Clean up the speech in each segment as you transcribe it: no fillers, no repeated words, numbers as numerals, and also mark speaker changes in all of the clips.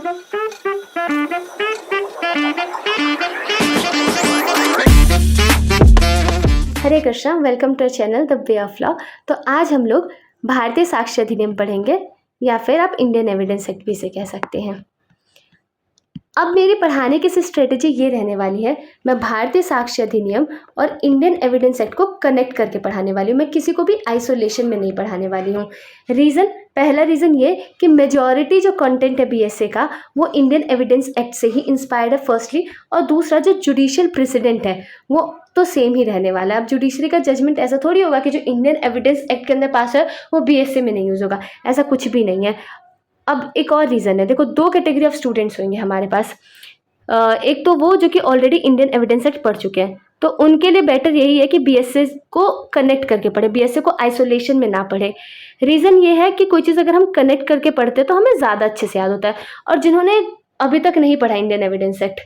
Speaker 1: Hare Krishna, welcome to channel the way of law. तो आज हम लोग भारतीय साक्ष्य अधिनियम पढ़ेंगे, या फिर आप इंडियन एविडेंस एक्ट भी इसे कह सकते हैं। अब मेरी पढ़ाने की स्ट्रेटेजी ये रहने वाली है, मैं भारतीय साक्ष्य अधिनियम और इंडियन एविडेंस एक्ट को कनेक्ट करके पढ़ाने वाली हूँ। मैं किसी को भी आइसोलेशन में नहीं पढ़ाने वाली हूँ। पहला रीज़न ये कि मेजॉरिटी जो कंटेंट है बीएसए का वो इंडियन एविडेंस एक्ट से ही इंस्पायर्ड है फर्स्टली, और दूसरा जो जुडिशियल प्रेसिडेंट है वो तो सेम ही रहने वाला है। अब जुडिशरी का जजमेंट ऐसा थोड़ी होगा कि जो इंडियन एविडेंस एक्ट के अंदर पास है वो बीएसए में नहीं यूज़ होगा, ऐसा कुछ भी नहीं है। अब एक और रीज़न है, देखो दो कैटेगरी ऑफ स्टूडेंट्स होंगे हमारे पास। एक तो वो जो कि ऑलरेडी इंडियन एविडेंस एक्ट पढ़ चुके हैं, तो उनके लिए बेटर यही है कि बीएसए को कनेक्ट करके पढ़े, बीएसए को आइसोलेशन में ना पढ़े। रीज़न ये है कि कोई चीज़ अगर हम कनेक्ट करके पढ़ते हैं तो हमें ज़्यादा अच्छे से याद होता है, और जिन्होंने अभी तक नहीं पढ़ा इंडियन एविडेंस एक्ट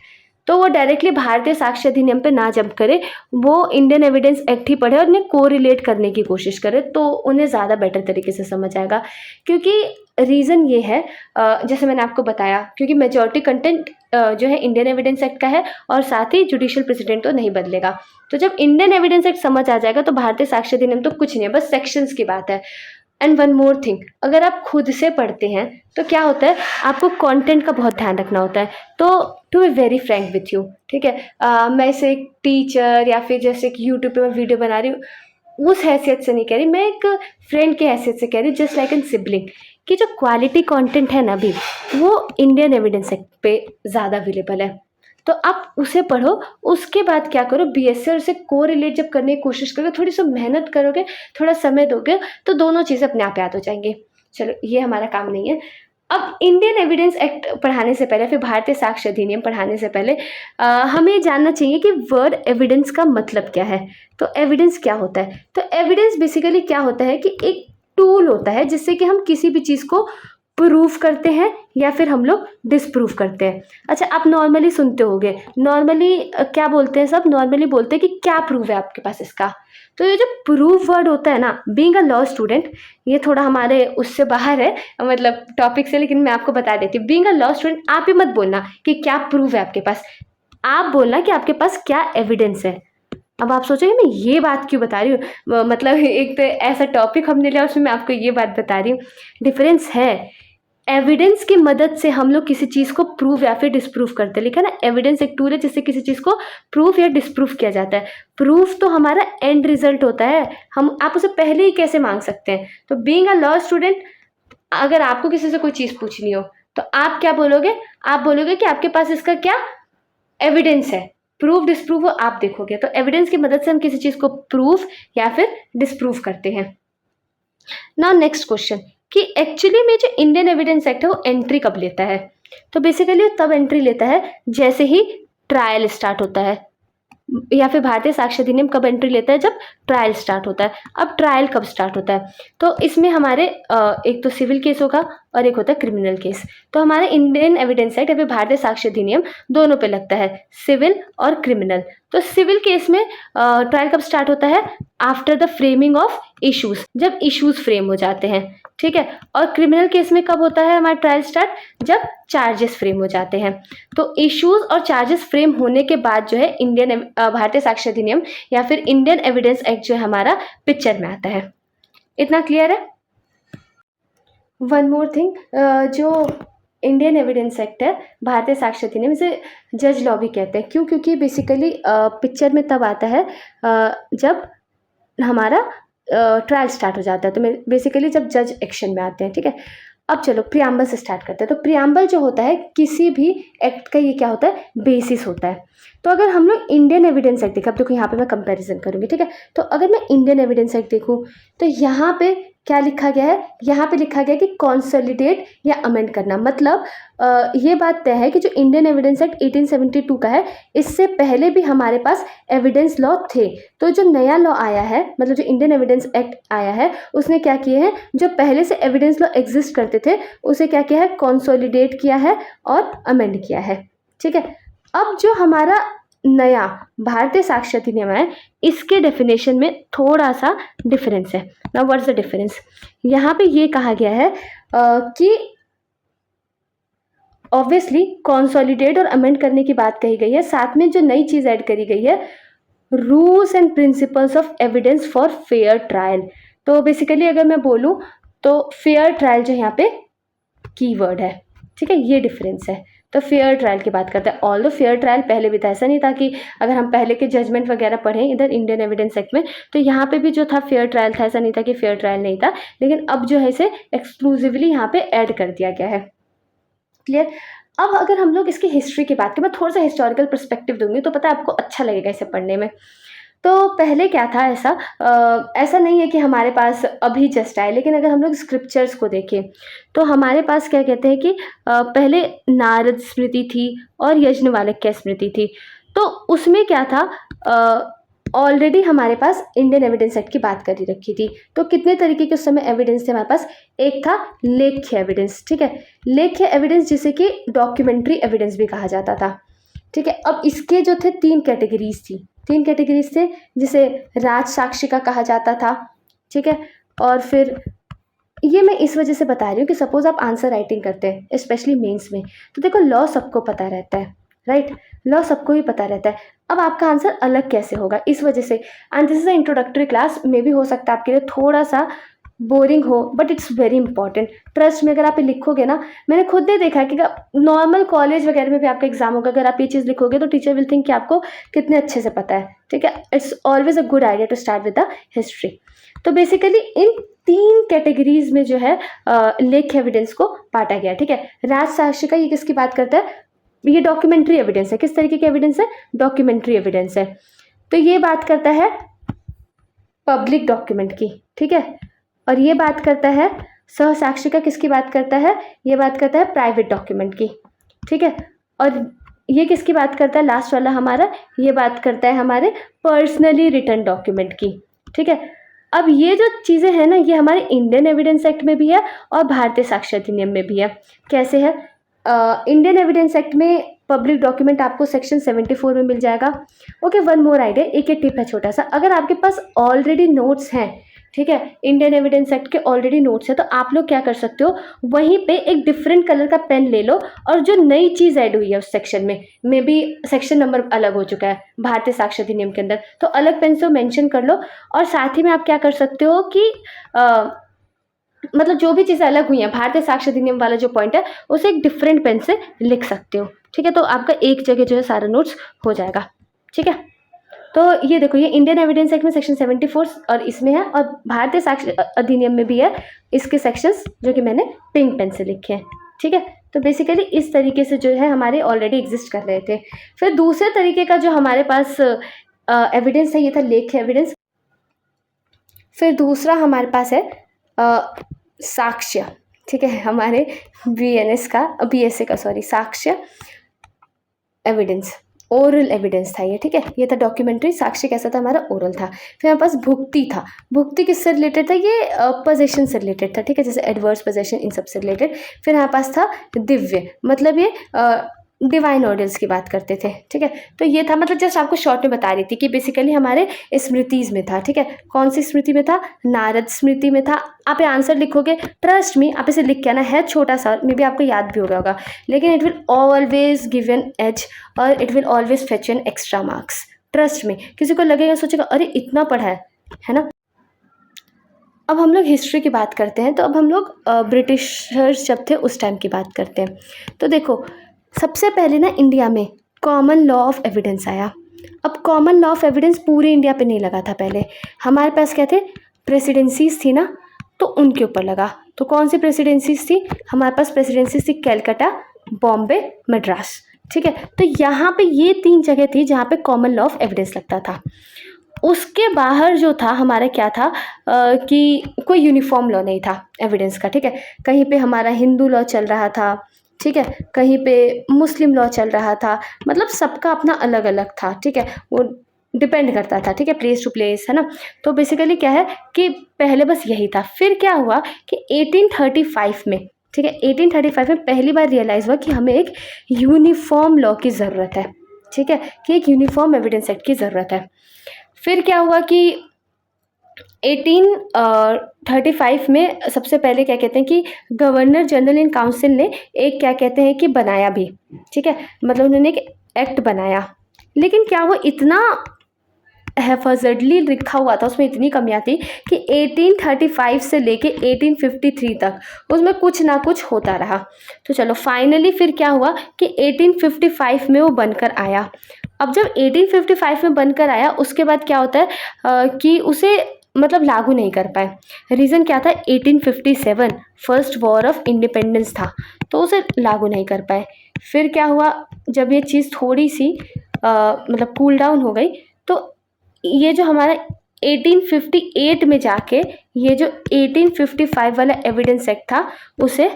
Speaker 1: तो वो डायरेक्टली भारतीय साक्ष्य अधिनियम पे ना जंप करे, वो इंडियन एविडेंस एक्ट ही पढ़े और उन्हें कोरिलेट करने की कोशिश करे, तो उन्हें ज़्यादा बेटर तरीके से समझ आएगा। क्योंकि रीज़न ये है, जैसे मैंने आपको बताया, क्योंकि मेजॉरिटी कंटेंट जो है इंडियन एविडेंस एक्ट का है, और साथ ही जुडिशियल प्रेसिडेंट तो नहीं बदलेगा। तो जब इंडियन एविडेंस एक्ट समझ आ जाएगा तो भारतीय साक्ष्य अधिनियम तो कुछ नहीं है, बस सेक्शंस की बात है। एंड वन मोर थिंग, अगर आप खुद से पढ़ते हैं तो क्या होता है, आपको कंटेंट का बहुत ध्यान रखना होता है। तो to be very frank with you, ठीक है, मैं इसे एक टीचर या फिर जैसे कि यूट्यूब पे मैं वीडियो बना रही हूँ उस हैसियत से नहीं कह रही, मैं एक फ्रेंड की हैसियत से कह रही हूँ, जस्ट लाइक एन सिबलिंग, कि जो क्वालिटी कंटेंट है ना अभी वो इंडियन एविडेंस एक्ट पे ज़्यादा अवेलेबल है। तो आप उसे पढ़ो, उसके बाद क्या करो, बीएसए और उसे कोरिलेट जब करने की कोशिश करोगे, थोड़ी सी मेहनत करोगे, थोड़ा समय दोगे, तो दोनों चीज़ें अपने आप याद हो जाएंगी। चलो, ये हमारा काम नहीं है। अब इंडियन एविडेंस एक्ट पढ़ाने से पहले, फिर भारतीय साक्ष्य अधिनियम पढ़ाने से पहले हमें जानना चाहिए कि वर्ड एविडेंस का मतलब क्या है। तो एविडेंस क्या होता है? तो एविडेंस बेसिकली क्या होता है कि एक टूल होता है जिससे कि हम किसी भी चीज़ को प्रूफ करते हैं या फिर हम लोग डिसप्रूफ करते हैं। अच्छा, आप नॉर्मली सुनते होगे, नॉर्मली क्या बोलते हैं, सब नॉर्मली बोलते हैं कि क्या प्रूफ है आपके पास इसका। तो ये जो प्रूफ वर्ड होता है ना, बीइंग अ लॉ स्टूडेंट, ये थोड़ा हमारे उससे बाहर है, मतलब टॉपिक से, लेकिन मैं आपको बता देती हूँ। बीइंग अ लॉ स्टूडेंट, आप ये मत बोलना कि क्या प्रूफ है आपके पास, आप बोलना कि आपके पास क्या एविडेंस है। अब आप सोचोगे मैं ये बात क्यों बता रही हूँ, मतलब एक तो ऐसा टॉपिक हमने लिया उसमें मैं आपको ये बात बता रही हूँ। डिफरेंस है, एविडेंस की मदद से हम लोग किसी चीज़ को प्रूव या फिर डिसप्रूव करते हैं। लिखा ना, एविडेंस एक टूल है जिससे किसी चीज़ को प्रूफ या डिसप्रूव किया जाता है। प्रूफ तो हमारा एंड रिजल्ट होता है, हम आप उसे पहले ही कैसे मांग सकते हैं। तो बीइंग अ लॉ स्टूडेंट, अगर आपको किसी से कोई चीज़ पूछनी हो तो आप क्या बोलोगे? आप बोलोगे कि आपके पास इसका क्या एविडेंस है, प्रूफ डिसप्रूव हो आप देखोगे। तो एविडेंस की मदद से हम किसी चीज़ को प्रूफ या फिर डिसप्रूव करते हैं। नाउ नेक्स्ट क्वेश्चन, कि एक्चुअली में जो इंडियन एविडेंस एक्ट है वो एंट्री कब लेता है? तो बेसिकली तब एंट्री लेता है जैसे ही ट्रायल स्टार्ट होता है, या फिर भारतीय साक्ष्य अधिनियम कब एंट्री लेता है? जब ट्रायल स्टार्ट होता है। अब ट्रायल कब स्टार्ट होता है? तो इसमें हमारे एक तो सिविल केस होगा और एक होता है क्रिमिनल केस। तो हमारे इंडियन एविडेंस एक्ट या फिर भारतीय साक्ष्य अधिनियम दोनों पे लगता है, सिविल और क्रिमिनल। तो सिविल केस में ट्रायल कब स्टार्ट होता है? After the framing of issues, जब इश्यूज फ्रेम हो जाते हैं, ठीक है। और क्रिमिनल केस में कब होता है हमारा ट्रायल स्टार्ट? जब चार्जेस फ्रेम हो जाते हैं। तो इश्यूज और चार्जेस फ्रेम होने के बाद जो है इंडियन भारतीय साक्ष्य अधिनियम या फिर इंडियन एविडेंस एक्ट जो है हमारा पिक्चर में आता है। इतना क्लियर है? वन मोर थिंग, जो इंडियन एविडेंस एक्ट है, भारतीय साक्ष्य अधिनियम, इसे जज लॉ भी कहते हैं। क्यों? क्योंकि बेसिकली पिक्चर में तब आता है जब हमारा ट्रायल स्टार्ट हो जाता है। तो बेसिकली जब जज एक्शन में आते हैं, ठीक है। अब चलो प्रियम्बल से स्टार्ट करते हैं। तो प्रियम्बल जो होता है किसी भी एक्ट का, ये क्या होता है? बेसिस होता है। तो अगर हम लोग इंडियन एविडेंस एक्ट देखें, अब देखो यहाँ पे मैं कंपैरिजन करूँगी, ठीक है। तो अगर मैं इंडियन एविडेंस एक्ट देखूँ तो यहाँ पे क्या लिखा गया है? यहाँ पे लिखा गया है कि कॉन्सोलिडेट या अमेंड करना। मतलब ये बात तय है कि जो इंडियन एविडेंस एक्ट 1872 का है, इससे पहले भी हमारे पास एविडेंस लॉ थे। तो जो नया लॉ आया है, मतलब जो इंडियन एविडेंस एक्ट आया है, उसने क्या किए हैं, जो पहले से एविडेंस लॉ एग्जिस्ट करते थे उसे क्या किया है? कॉन्सोलिडेट किया है और अमेंड किया है, ठीक है। अब जो हमारा नया भारतीय साक्ष्य अधिनियम है, इसके डेफिनेशन में थोड़ा सा डिफरेंस है। Now what's the difference? यहाँ पे ये कहा गया है कि ऑब्वियसली कंसोलिडेट और अमेंड करने की बात कही गई है, साथ में जो नई चीज़ ऐड करी गई है, rules and principles of evidence for fair trial. तो बेसिकली अगर मैं बोलूँ तो फेयर ट्रायल जो यहाँ पे कीवर्ड है, ठीक है, ये डिफरेंस है। तो फेयर ट्रायल की बात करते हैं। ऑल द फेयर ट्रायल पहले भी था, ऐसा नहीं था कि अगर हम पहले के जजमेंट वगैरह पढ़ें इधर इंडियन एविडेंस एक्ट में, तो यहाँ पे भी जो था फेयर ट्रायल था, ऐसा नहीं था कि फेयर ट्रायल नहीं था, लेकिन अब जो है इसे एक्सक्लूसिवली यहाँ पे ऐड कर दिया गया है। क्लियर। अब अगर हम लोग इसकी हिस्ट्री की बात करें, मैं थोड़ा सा हिस्टोरिकल पर्सपेक्टिव दूंगी तो पता है आपको अच्छा लगेगा इसे पढ़ने में। तो पहले क्या था, ऐसा नहीं है कि हमारे पास अभी जस्ट आए, लेकिन अगर हम लोग स्क्रिप्चर्स को देखें तो हमारे पास क्या कहते हैं कि पहले नारद स्मृति थी और यज्ञवाल्क्य स्मृति थी। तो उसमें क्या था, ऑलरेडी हमारे पास इंडियन एविडेंस एक्ट की बात करी रखी थी। तो कितने तरीके के उस समय एविडेंस थे हमारे पास, एक था लेख्य एविडेंस, ठीक है, लेख्य एविडेंस जिसे कि डॉक्यूमेंट्री एविडेंस भी कहा जाता था, ठीक है। अब इसके जो थे तीन कैटेगरीज थे, जिसे राज साक्षिका कहा जाता था, ठीक है। और फिर ये मैं इस वजह से बता रही हूँ कि सपोज आप आंसर राइटिंग करते हैं स्पेशली मेंस में, तो देखो लॉ सबको पता रहता है, राइट, लॉ सबको ही पता रहता है। अब आपका आंसर अलग कैसे होगा, इस वजह से, and this is a introductory class, मे भी हो सकता है आपके लिए थोड़ा सा बोरिंग हो, but it's very important. Trust में अगर आप ये लिखोगे ना, मैंने खुद ने देखा कि नॉर्मल कॉलेज वगैरह में भी आपका एग्जाम होगा, अगर आप ये चीज़ लिखोगे तो टीचर विल थिंक कि आपको कितने अच्छे से पता है, ठीक है। It's always a good idea to start with the history. तो बेसिकली इन तीन कैटेगरीज में जो है लेख्य एविडेंस को बांटा गया, ठीक है। राज साक्षिका ये किसकी बात करता है, ये डॉक्यूमेंट्री एविडेंस है। किस तरीके की एविडेंस है, डॉक्यूमेंट्री एविडेंस है। तो ये बात करता है पब्लिक डॉक्यूमेंट की, ठीक है। और ये बात करता है सहसाक्षिका, किसकी बात करता है, ये बात करता है प्राइवेट डॉक्यूमेंट की, ठीक है। और ये किसकी बात करता है, लास्ट वाला हमारा, ये बात करता है हमारे पर्सनली रिटन डॉक्यूमेंट की, ठीक है। अब ये जो चीज़ें हैं ना, ये हमारे इंडियन एविडेंस एक्ट में भी है और भारतीय साक्ष्य अधिनियम में भी है। कैसे है, इंडियन एविडेंस एक्ट में पब्लिक डॉक्यूमेंट आपको सेक्शन 74 में मिल जाएगा। ओके, वन मोर आइडिया, एक टिप है छोटा सा, अगर आपके पास ऑलरेडी नोट्स हैं, ठीक है, इंडियन एविडेंस एक्ट के ऑलरेडी नोट्स है, तो आप लोग क्या कर सकते हो, वहीं पे एक डिफरेंट कलर का पेन ले लो और जो नई चीज़ ऐड हुई है उस सेक्शन में, मे बी सेक्शन नंबर अलग हो चुका है भारतीय साक्ष्य अधिनियम के अंदर, तो अलग पेन से मेंशन कर लो। और साथ ही में आप क्या कर सकते हो कि मतलब जो भी चीज़ें अलग हुई हैं भारतीय साक्ष्य अधिनियम वाला जो पॉइंट है उसे एक डिफरेंट पेन से लिख सकते हो, ठीक है। तो आपका एक जगह जो है सारा नोट्स हो जाएगा, ठीक है। तो ये देखो, ये इंडियन एविडेंस एक्ट में सेक्शन 74 और इसमें है, और भारतीय साक्ष्य अधिनियम में भी है इसके सेक्शंस, जो कि मैंने पिंक पेन से लिखे हैं, ठीक है। तो बेसिकली इस तरीके से जो है हमारे ऑलरेडी एग्जिस्ट कर रहे थे। फिर दूसरे तरीके का जो हमारे पास एविडेंस है, ये था लेख्य एविडेंस। फिर दूसरा हमारे पास है साक्ष्य, ठीक है, हमारे बीएसए का साक्ष्य एविडेंस, ओरल एविडेंस था ये, ठीक है। ये था डॉक्यूमेंट्री, साक्ष्य कैसा था हमारा, ओरल था। फिर हमारे पास भुक्ति था, भुक्ति किससे रिलेटेड था, ये पोजेशन से रिलेटेड था, ठीक है, जैसे एडवर्स पोजेशन, इन सब से रिलेटेड। फिर हमारे पास था दिव्य, मतलब ये डिवाइन ऑर्डर्स की बात करते थे, ठीक है। तो ये था, मतलब जस्ट आपको शॉर्ट में बता रही थी कि बेसिकली हमारे स्मृतिज में था, ठीक है। कौन सी स्मृति में था, नारद स्मृति में था। आप ये आंसर लिखोगे, ट्रस्ट मी, आप इसे लिख के आना, है छोटा सा, मे बी आपको याद भी हो गया होगा, लेकिन it will always give an edge और it will always fetch an extra marks, trust me. किसी को लगेगा, सोचेगा अरे इतना पढ़ा है ना। अब हम लोग हिस्ट्री की बात करते हैं, तो अब हम लोग ब्रिटिशर्स जब थे उस टाइम की बात करते हैं। तो देखो, सबसे पहले ना इंडिया में कॉमन लॉ ऑफ एविडेंस आया। अब कॉमन लॉ ऑफ एविडेंस पूरे इंडिया पे नहीं लगा था पहले, हमारे पास क्या थे, प्रेसिडेंसीज थी ना, तो उनके ऊपर लगा। तो कौन सी प्रेसिडेंसीज थी, हमारे पास प्रेसिडेंसीज थी कलकत्ता, बॉम्बे, मद्रास, ठीक है। तो यहाँ पे ये तीन जगह थी जहाँ पे कॉमन लॉ ऑफ एविडेंस लगता था। उसके बाहर जो था हमारा क्या था कि कोई यूनिफॉर्म लॉ नहीं था एविडेंस का, ठीक है। कहीं पे हमारा हिंदू लॉ चल रहा था, ठीक है, कहीं पे मुस्लिम लॉ चल रहा था, मतलब सबका अपना अलग अलग था, ठीक है, वो डिपेंड करता था, ठीक है, प्लेस टू प्लेस, है ना। तो बेसिकली क्या है कि पहले बस यही था। फिर क्या हुआ कि 1835 में, ठीक है, 1835 में पहली बार रियलाइज़ हुआ कि हमें एक यूनिफॉर्म लॉ की ज़रूरत है, ठीक है, कि एक यूनिफॉर्म एविडेंस एक्ट की ज़रूरत है। फिर क्या हुआ कि 1835 में सबसे पहले क्या कहते हैं कि गवर्नर जनरल इन काउंसिल ने एक क्या कहते हैं कि बनाया भी, ठीक है, मतलब उन्होंने एक एक्ट बनाया, लेकिन क्या वो इतना हैफर्जडली लिखा हुआ था, उसमें इतनी कमियां थी कि 1835 से लेके 1853 तक उसमें कुछ ना कुछ होता रहा। तो चलो फाइनली फिर क्या हुआ कि 1855 में वो बनकर आया। अब जब 1855 में बनकर आया उसके बाद क्या होता है कि उसे मतलब लागू नहीं कर पाए। रीज़न क्या था, 1857 फर्स्ट वॉर ऑफ इंडिपेंडेंस था, तो उसे लागू नहीं कर पाए। फिर क्या हुआ, जब ये चीज़ थोड़ी सी मतलब कूल डाउन हो गई, तो ये जो हमारा 1858 में जाके ये जो 1855 वाला एविडेंस एक्ट था उसे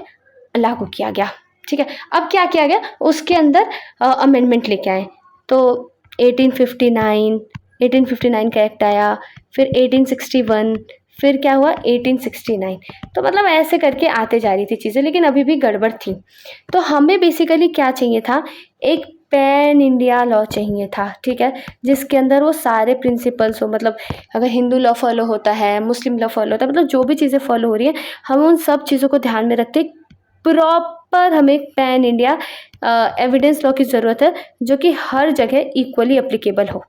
Speaker 1: लागू किया गया। ठीक है, अब क्या किया गया, उसके अंदर अमेंडमेंट लेके आए। तो 1859 का एक्ट आया, फिर 1861, फिर क्या हुआ 1869। तो मतलब ऐसे करके आते जा रही थी चीज़ें, लेकिन अभी भी गड़बड़ थी। तो हमें बेसिकली क्या चाहिए था, एक पैन इंडिया लॉ चाहिए था, ठीक है, जिसके अंदर वो सारे प्रिंसिपल्स हो, मतलब अगर हिंदू लॉ फॉलो होता है, मुस्लिम लॉ फॉलो होता है, मतलब जो भी चीज़ें फॉलो हो रही हैं हम उन सब चीज़ों को ध्यान में रखते प्रॉपर हमें पैन इंडिया एविडेंस लॉ की ज़रूरत है, जो कि हर जगह इक्वली एप्लीकेबल हो।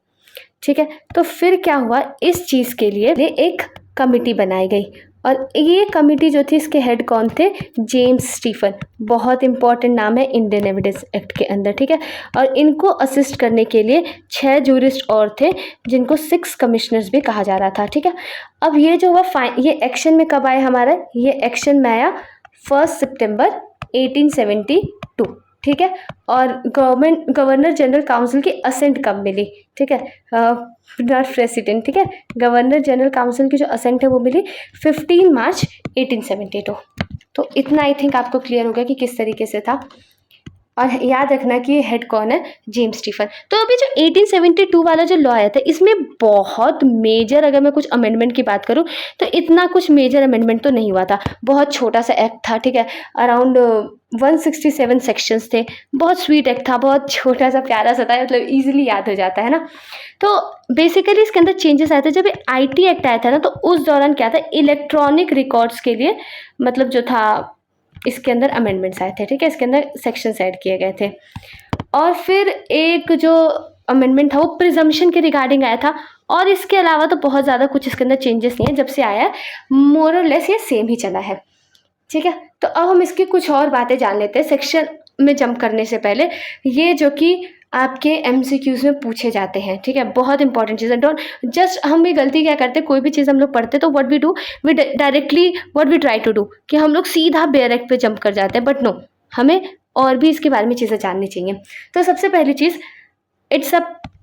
Speaker 1: ठीक है, तो फिर क्या हुआ, इस चीज़ के लिए एक कमिटी बनाई गई, और ये कमिटी जो थी इसके हेड कौन थे, जेम्स स्टीफन। बहुत इंपॉर्टेंट नाम है इंडियन एविडेंस एक्ट के अंदर, ठीक है। और इनको असिस्ट करने के लिए 6 जूरिस्ट और थे, जिनको 6 कमिश्नर्स भी कहा जा रहा था, ठीक है। अब ये जो हुआ ये एक्शन में कब आया हमारा, ये एक्शन में आया 1 सितंबर 1872, ठीक है। और गवर्नर जनरल काउंसिल की असेंट कब मिली, ठीक है, नॉट प्रेसिडेंट, ठीक है, गवर्नर जनरल काउंसिल की जो असेंट है वो मिली 15 मार्च 1872। तो इतना आई थिंक आपको क्लियर हो गया कि किस तरीके से था। और याद रखना कि ये हेड कौन है, जेम्स स्टीफन। तो अभी जो 1872 वाला जो लॉ आया था, इसमें बहुत मेजर, अगर मैं कुछ अमेंडमेंट की बात करूं तो इतना कुछ मेजर अमेंडमेंट तो नहीं हुआ था, बहुत छोटा सा एक्ट था, ठीक है। अराउंड 167 सेक्शंस थे, बहुत स्वीट एक्ट था, बहुत छोटा सा प्यारा सा था, मतलब इजीली याद हो जाता है ना। तो बेसिकली इसके अंदर चेंजेस आए थे, जब IT एक्ट आया था ना, तो उस दौरान क्या था, इलेक्ट्रॉनिक रिकॉर्ड्स के लिए मतलब जो था इसके अंदर अमेंडमेंट्स आए थे, ठीक है, इसके अंदर सेक्शंस ऐड किए गए थे। और फिर एक जो अमेंडमेंट था वो प्रिजम्पशन के रिगार्डिंग आया था, और इसके अलावा तो बहुत ज़्यादा कुछ इसके अंदर चेंजेस नहीं है, जब से आया है मोर और लेस ये सेम ही चला है, ठीक है। तो अब हम इसकी कुछ और बातें जान लेते हैं सेक्शन में जंप करने से पहले, ये जो कि आपके MCQs में पूछे जाते हैं, ठीक है, बहुत इंपॉर्टेंट चीज़ है। डोंट जस्ट, हम ये गलती क्या करते हैं, कोई भी चीज़ हम लोग पढ़ते तो what we do, we directly what we try to do, कि हम लोग सीधा बेयर एक्ट पे जंप कर जाते हैं, बट नो, हमें और भी इसके बारे में चीज़ें जाननी चाहिए। तो सबसे पहली चीज़, it's a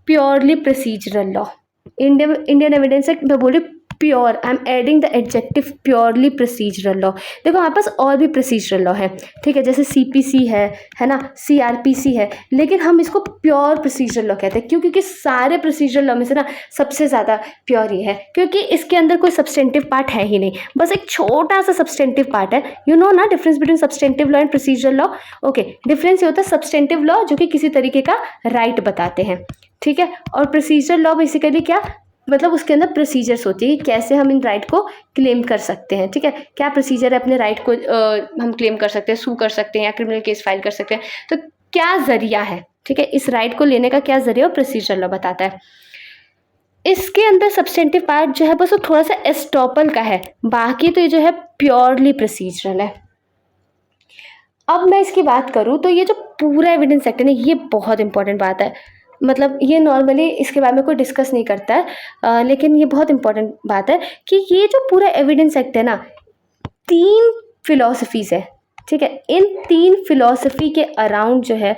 Speaker 1: purely procedural law. Indian evidence act में बोले pure, I am adding the adjective purely procedural law. देखो हमारे पास और भी प्रोसीजरल लॉ है, ठीक है, जैसे CPC है ना, CRPC है, लेकिन हम इसको प्योर प्रोसीजरल लॉ कहते हैं। क्यों? क्योंकि सारे प्रोसीजरल लॉ में से ना सबसे ज़्यादा प्योर ये है, क्योंकि इसके अंदर कोई सब्सटेंटिव पार्ट है ही नहीं, बस एक छोटा सा सब्सटेंटिव पार्ट है। यू नो ना difference between substantive law and procedural law. Okay, difference ये होता है सब्सटेंटिव लॉ जो कि किसी तरीके का राइट बताते हैं, ठीक है, और प्रोसीजरल लॉ बेसिकली क्या, मतलब उसके अंदर प्रोसीजर्स होती है कि कैसे हम इन राइट को क्लेम कर सकते हैं, ठीक है, क्या प्रोसीजर है अपने राइट को हम क्लेम कर सकते हैं, सू कर सकते हैं या क्रिमिनल केस फाइल कर सकते हैं, तो क्या जरिया है, ठीक है, इस राइट को लेने का क्या जरिया, प्रोसीजर लॉ बताता है। इसके अंदर सब्सटेंटिव पार्ट जो है बस वो थोड़ा सा एस्टॉपल का है, बाकी तो ये जो है प्योरली प्रोसीजरल है। अब मैं इसकी बात करूँ तो ये जो पूरा एविडेंस एक्ट है ना, ये बहुत इंपॉर्टेंट बात है, मतलब ये नॉर्मली इसके बारे में कोई डिस्कस नहीं करता है, लेकिन ये बहुत इंपॉर्टेंट बात है कि ये जो पूरा एविडेंस एक्ट है ना, 3 फिलॉसफीज़ है, ठीक है, इन 3 फिलॉसफी के अराउंड जो है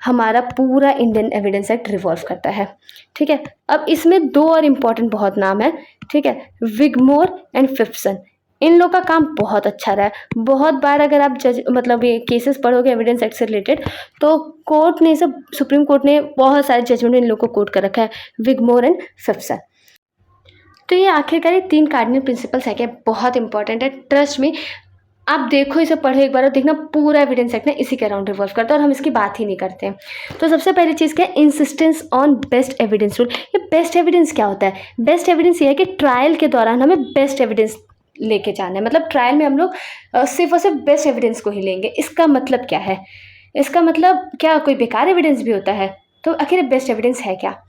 Speaker 1: हमारा पूरा इंडियन एविडेंस एक्ट रिवॉल्व करता है, ठीक है। अब इसमें 2 और इम्पॉर्टेंट बहुत नाम है, ठीक है, विगमोर एंड फिप्सन। इन लोग का काम बहुत अच्छा रहा है, बहुत बार अगर आप मतलब ये केसेस पढ़ोगे एविडेंस एक्ट से रिलेटेड, तो कोर्ट ने सब, सुप्रीम कोर्ट ने बहुत सारे जजमेंट इन लोग को कोट कर रखा है, विगमोर एंड फिप्सन। तो ये आखिरकार 3 कार्डिनल प्रिंसिपल्स है कि बहुत इंपॉर्टेंट है, ट्रस्ट में। आप देखो, इसे पढ़ो एक बार और देखना, पूरा एविडेंस एक्ट ना इसी के अराउंड रिवॉल्व करता है और हम इसकी बात ही नहीं करते हैं। तो सबसे पहली चीज़ क्या है, insistence on best evidence rule. ये बेस्ट एविडेंस क्या होता है? बेस्ट एविडेंस ये है कि ट्रायल के दौरान हमें बेस्ट एविडेंस लेके जाना है, मतलब ट्रायल में हम लोग सिर्फ और सिर्फ बेस्ट एविडेंस को ही लेंगे। इसका मतलब क्या है? इसका मतलब क्या कोई बेकार एविडेंस भी होता है? तो आखिर बेस्ट एविडेंस है क्या?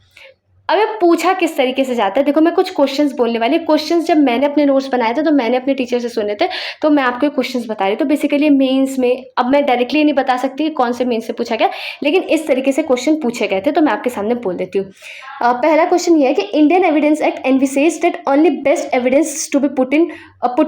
Speaker 1: अब ये पूछा किस तरीके से जाता है, देखो मैं कुछ क्वेश्चंस बोलने वाली। क्वेश्चंस जब मैंने अपने नोट्स बनाए थे तो मैंने अपने टीचर से सुने थे, तो मैं आपको क्वेश्चंस बता रही। तो बेसिकली मेंस में, अब मैं डायरेक्टली नहीं बता सकती कौन से मेंस से पूछा गया, लेकिन इस तरीके से क्वेश्चन पूछे गए थे, तो मैं आपके सामने बोल देती हूँ। पहला क्वेश्चन ये है कि Indian evidence act envisages that only best evidence to be put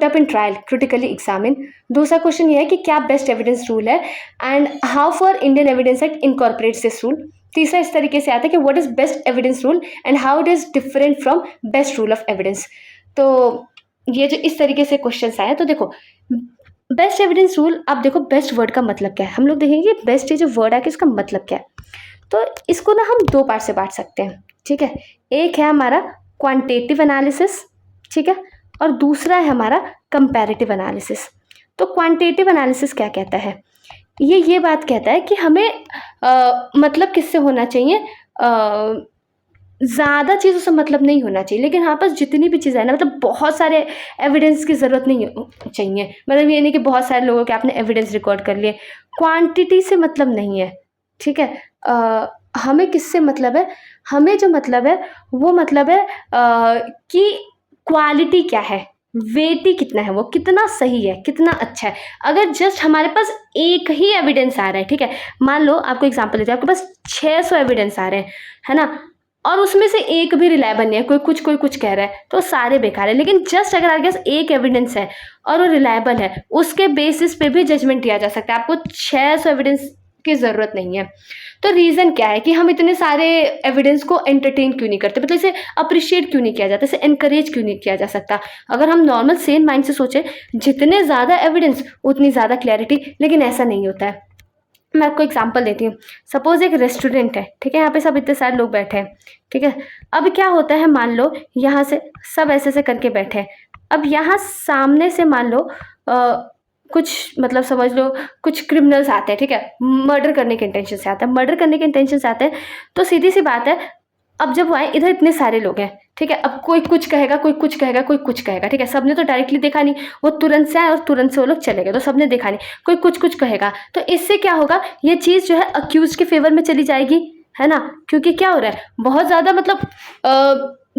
Speaker 1: up in trial critically examine. दूसरा क्वेश्चन ये है कि क्या बेस्ट एविडेंस रूल है and how for Indian evidence act incorporates this rule. तीसरा इस तरीके से आता है कि what is best evidence rule and how it is different from best rule of evidence. तो ये जो इस तरीके से क्वेश्चन आए, तो देखो बेस्ट एविडेंस रूल, आप देखो बेस्ट वर्ड का मतलब क्या है, हम लोग देखेंगे बेस्ट ये जो वर्ड है कि इसका मतलब क्या है। तो इसको ना हम दो पार्ट से बांट सकते हैं, ठीक है। एक है हमारा क्वांटिटेटिव एनालिसिस, ठीक है, और दूसरा है हमारा कंपैरेटिव एनालिसिस। तो क्वांटिटेटिव एनालिसिस क्या कहता है? ये बात कहता है कि हमें मतलब किससे होना चाहिए, ज़्यादा चीज़ों से मतलब नहीं होना चाहिए, लेकिन हाँ पास जितनी भी चीज़ें हैं ना, मतलब बहुत सारे एविडेंस की ज़रूरत नहीं चाहिए। मतलब ये नहीं कि बहुत सारे लोगों के आपने एविडेंस रिकॉर्ड कर लिए, क्वांटिटी से मतलब नहीं है, ठीक है। हमें किससे मतलब है? हमें जो मतलब है वो मतलब है कि क्वालिटी क्या है, वेटी कितना है, वो कितना सही है, कितना अच्छा है। अगर जस्ट हमारे पास एक ही एविडेंस आ रहा है, ठीक है, मान लो आपको एग्जांपल देते हैं, आपके पास 600 एविडेंस आ रहे हैं, है ना, और उसमें से एक भी रिलायबल नहीं है, कोई कुछ कह रहा है, तो सारे बेकार है। लेकिन जस्ट अगर आपके पास एक एविडेंस है और वो रिलायबल है, उसके बेसिस पे भी जजमेंट दिया जा सकता है, आपको 600 एविडेंस की ज़रूरत नहीं है। तो रीज़न क्या है कि हम इतने सारे एविडेंस को एंटरटेन क्यों नहीं करते, मतलब इसे अप्रिशिएट क्यों नहीं किया जाता, इसे एनकरेज क्यों नहीं किया जा सकता? अगर हम नॉर्मल सेम माइंड से सोचें, जितने ज़्यादा एविडेंस उतनी ज़्यादा क्लैरिटी, लेकिन ऐसा नहीं होता है। मैं आपको एग्जांपल देती हूँ। सपोज एक रेस्टोरेंट है, ठीक है, यहाँ पे सब इतने सारे लोग बैठे हैं, ठीक है। अब क्या होता है, मान लो यहाँ से सब ऐसे ऐसे करके बैठे हैं। अब यहाँ सामने से मान लो कुछ, मतलब समझ लो कुछ क्रिमिनल्स आते हैं, ठीक है, मर्डर करने के इंटेंशन से आता है, मर्डर करने के इंटेंशन से आते हैं। तो सीधी सी बात है, अब जब वो आए, इधर इतने सारे लोग हैं, ठीक है, अब कोई कुछ कहेगा, कोई कुछ कहेगा, कोई कुछ कहेगा, ठीक है, सबने तो डायरेक्टली देखा नहीं, वो तुरंत से आए और तुरंत से वो लोग चले गए, तो सबने देखा नहीं, कोई कुछ कुछ कहेगा। तो इससे क्या होगा, ये चीज़ जो है अक्यूज के फेवर में चली जाएगी, है ना, क्योंकि क्या हो रहा है, बहुत ज़्यादा मतलब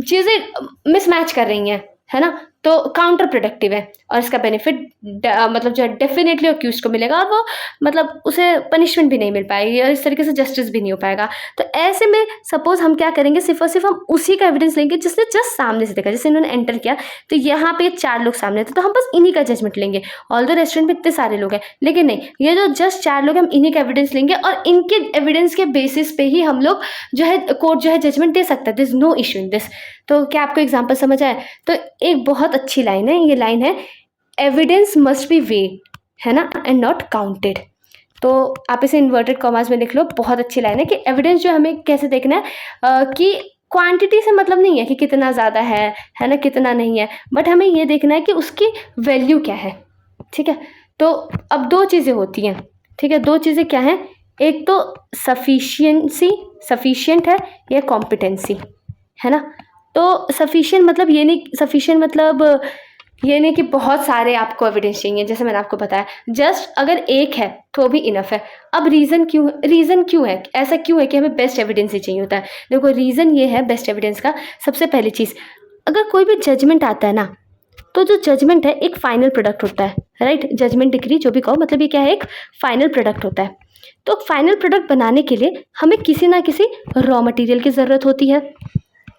Speaker 1: चीज़ें मिसमैच कर रही हैं, है ना, तो काउंटर प्रोडक्टिव है और इसका बेनिफिट मतलब जो है डेफिनेटली अक्यूज को मिलेगा, और वो मतलब उसे पनिशमेंट भी नहीं मिल पाएगी और इस तरीके से जस्टिस भी नहीं हो पाएगा। तो ऐसे में सपोज हम क्या करेंगे, सिर्फ और सिर्फ हम उसी का एविडेंस लेंगे जिसने जस्ट सामने से देखा, जैसे इन्होंने एंटर किया तो यहाँ पे 4 लोग सामने थे, तो हम बस इन्हीं का जजमेंट लेंगे। ऑल्दो रेस्टोरेंट में इतने सारे लोग हैं, लेकिन नहीं, ये जो जस्ट 4 लोग, हम इन्हीं का एविडेंस लेंगे और इनके एविडेंस के बेसिस पे ही हम लोग जो है कोर्ट जो है जजमेंट दे सकता है। This no issue in this. तो क्या आपको एग्जाम्पल समझ आया? तो एक बहुत अच्छी लाइन है, ये लाइन है, एविडेंस मस्ट बी वेड, है ना, एंड नॉट काउंटेड। तो आप इसे इन्वर्टेड कॉमास में लिख लो, बहुत अच्छी लाइन है कि एविडेंस जो हमें कैसे देखना है कि क्वांटिटी से मतलब नहीं है कि कितना ज़्यादा है ना, कितना नहीं है, बट हमें ये देखना है कि उसकी वैल्यू क्या है, ठीक है। तो अब 2 चीज़ें होती हैं, ठीक है, 2 चीज़ें क्या हैं, एक तो सफिशिएंट है या कॉम्पिटेंसी, है ना। तो सफिशिएंट मतलब ये नहीं कि बहुत सारे आपको एविडेंस चाहिए, जैसे मैंने आपको बताया, जस्ट अगर एक है तो भी इनफ है। अब रीज़न क्यों है, ऐसा क्यों है कि हमें बेस्ट एविडेंस ही चाहिए होता है? देखो रीज़न ये है बेस्ट एविडेंस का, सबसे पहली चीज़, अगर कोई भी जजमेंट आता है ना, तो जो जजमेंट है एक फाइनल प्रोडक्ट होता है, राइट, जजमेंट डिग्री जो भी कहो, मतलब ये क्या है, एक फाइनल प्रोडक्ट होता है। तो फाइनल प्रोडक्ट बनाने के लिए हमें किसी ना किसी रॉ मटेरियल की ज़रूरत होती है,